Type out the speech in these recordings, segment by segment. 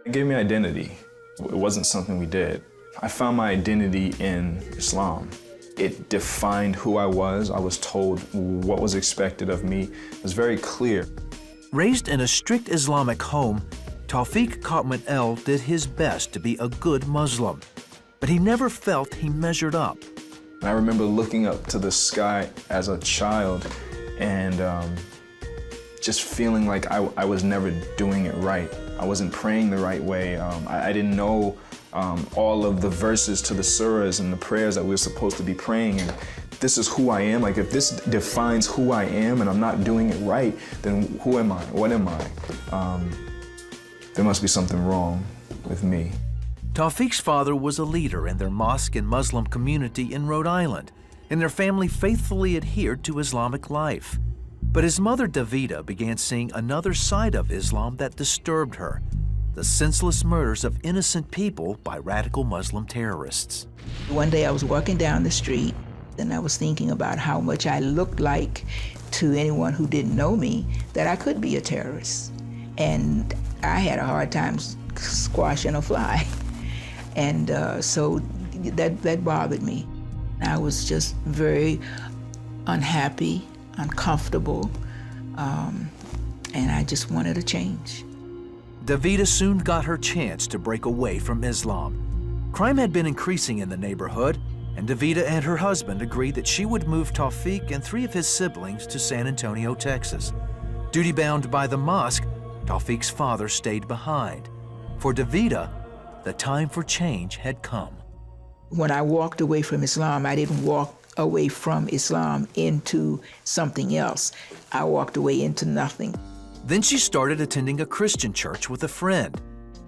It gave me identity. It wasn't something we did. I found my identity in Islam. It defined who I was. I was told what was expected of me. It was very clear. Raised in a strict Islamic home, Tawfiq Khatmat El did his best to be a good Muslim, but he never felt he measured up. I remember looking up to the sky as a child and just feeling like I was never doing it right. I wasn't praying the right way. I didn't know all of the verses to the surahs and the prayers that we were supposed to be praying. And this is who I am. Like, if this defines who I am and I'm not doing it right, then who am I? What am I? There must be something wrong with me. Tawfiq's father was a leader in their mosque and Muslim community in Rhode Island, and their family faithfully adhered to Islamic life. But his mother, Davida, began seeing another side of Islam that disturbed her: the senseless murders of innocent people by radical Muslim terrorists. One day I was walking down the street, and I was thinking about how much I looked like to anyone who didn't know me, that I could be a terrorist. And I had a hard time squashing a fly. And so that bothered me. I was just very unhappy, uncomfortable, and I just wanted a change. Davida soon got her chance to break away from Islam. Crime had been increasing in the neighborhood, and Davida and her husband agreed that she would move Tawfiq and 3 of his siblings to San Antonio, Texas. Duty-bound by the mosque, Tawfiq's father stayed behind. For Davida, the time for change had come. When I walked away from Islam, I didn't walk away from Islam into something else. I walked away into nothing. Then she started attending a Christian church with a friend.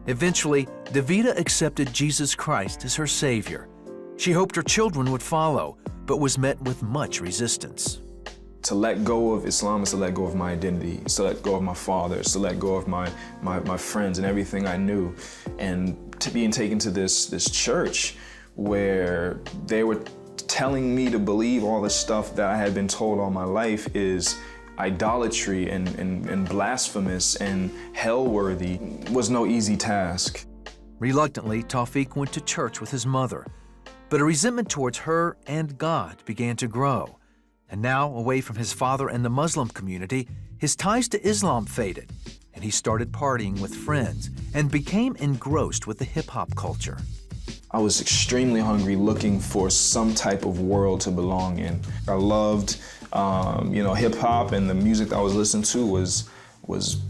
Eventually, Davida accepted Jesus Christ as her Savior. She hoped her children would follow, but was met with much resistance. To let go of Islam is to let go of my identity. It's to let go of my father. It's to let go of my friends and everything I knew. And to being taken to this church where they were telling me to believe all the stuff that I had been told all my life is idolatry and blasphemous and hell-worthy was no easy task. Reluctantly, Tawfiq went to church with his mother, but a resentment towards her and God began to grow. And now, away from his father and the Muslim community, his ties to Islam faded, and he started partying with friends and became engrossed with the hip-hop culture. I was extremely hungry, looking for some type of world to belong in. I loved, hip-hop, and the music that I was listening to was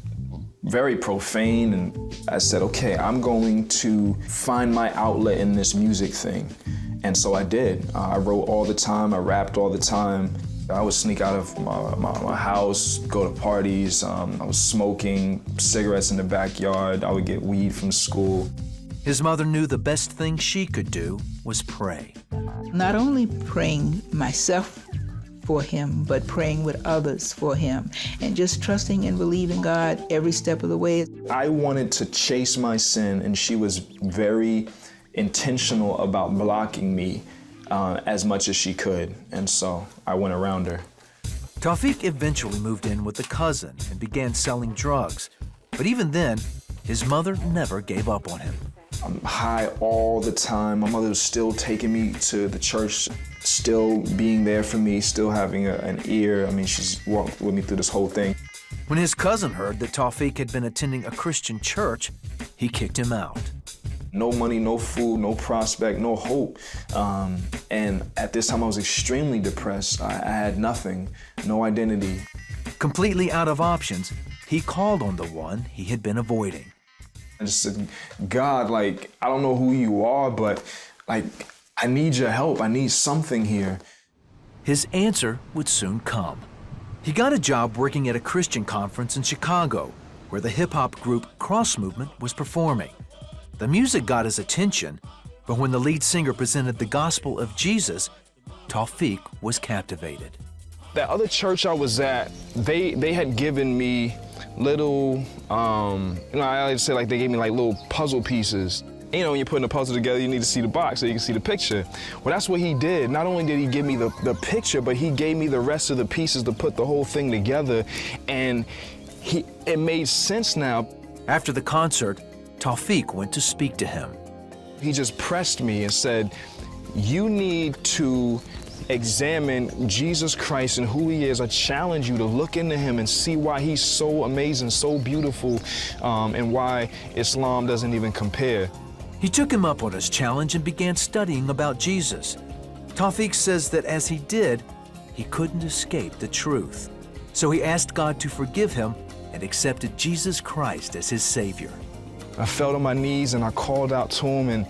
very profane, and I said, okay, I'm going to find my outlet in this music thing. And so I did. I wrote all the time, I rapped all the time. I would sneak out of my house, go to parties. I was smoking cigarettes in the backyard. I would get weed from school. His mother knew the best thing she could do was pray. Not only praying myself for him, but praying with others for him, and just trusting and believing God every step of the way. I wanted to chase my sin, and she was very intentional about blocking me as much as she could, and so I went around her. Tawfiq eventually moved in with a cousin and began selling drugs, but even then, his mother never gave up on him. I'm high all the time. My mother was still taking me to the church, still being there for me, still having an ear. I mean, she's walked with me through this whole thing. When his cousin heard that Tawfiq had been attending a Christian church, he kicked him out. No money, no food, no prospect, no hope. And at this time, I was extremely depressed. I had nothing, no identity. Completely out of options, he called on the one he had been avoiding. I just said, God, like, I don't know who you are, but like, I need your help. I need something here. His answer would soon come. He got a job working at a Christian conference in Chicago, where the hip-hop group Cross Movement was performing. The music got his attention, but when the lead singer presented the gospel of Jesus, Tawfiq was captivated. That other church I was at, they had given me little, I like to say, like, they gave me like little puzzle pieces. You know, when you're putting a puzzle together, you need to see the box so you can see the picture. Well, that's what he did. Not only did he give me the picture, but he gave me the rest of the pieces to put the whole thing together, and it made sense now. After the concert, Tawfiq went to speak to him. He just pressed me and said, you need to examine Jesus Christ and who he is. I challenge you to look into him and see why he's so amazing, so beautiful, and why Islam doesn't even compare. He took him up on his challenge and began studying about Jesus. Tawfiq says that as he did, he couldn't escape the truth. So he asked God to forgive him and accepted Jesus Christ as his Savior. I fell to my knees and I called out to him and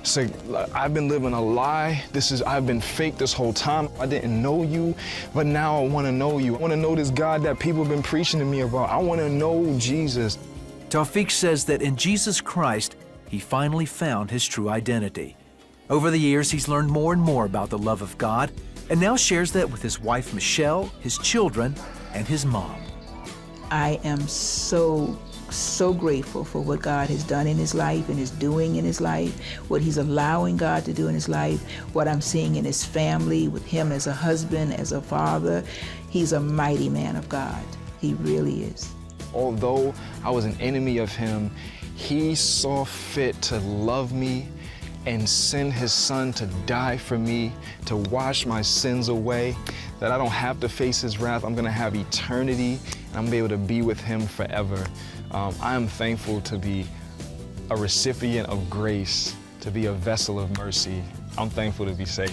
said, I've been living a lie. I've been fake this whole time. I didn't know you, but now I want to know you. I want to know this God that people have been preaching to me about. I want to know Jesus. Tawfiq says that in Jesus Christ, he finally found his true identity. Over the years, he's learned more and more about the love of God and now shares that with his wife, Michelle, his children, and his mom. I am so grateful for what God has done in his life and is doing in his life, what he's allowing God to do in his life, what I'm seeing in his family, with him as a husband, as a father. He's a mighty man of God. He really is. Although I was an enemy of him, he saw fit to love me and send his son to die for me, to wash my sins away, that I don't have to face his wrath. I'm gonna have eternity, and I'm gonna be able to be with him forever. I am thankful to be a recipient of grace, to be a vessel of mercy. I'm thankful to be saved.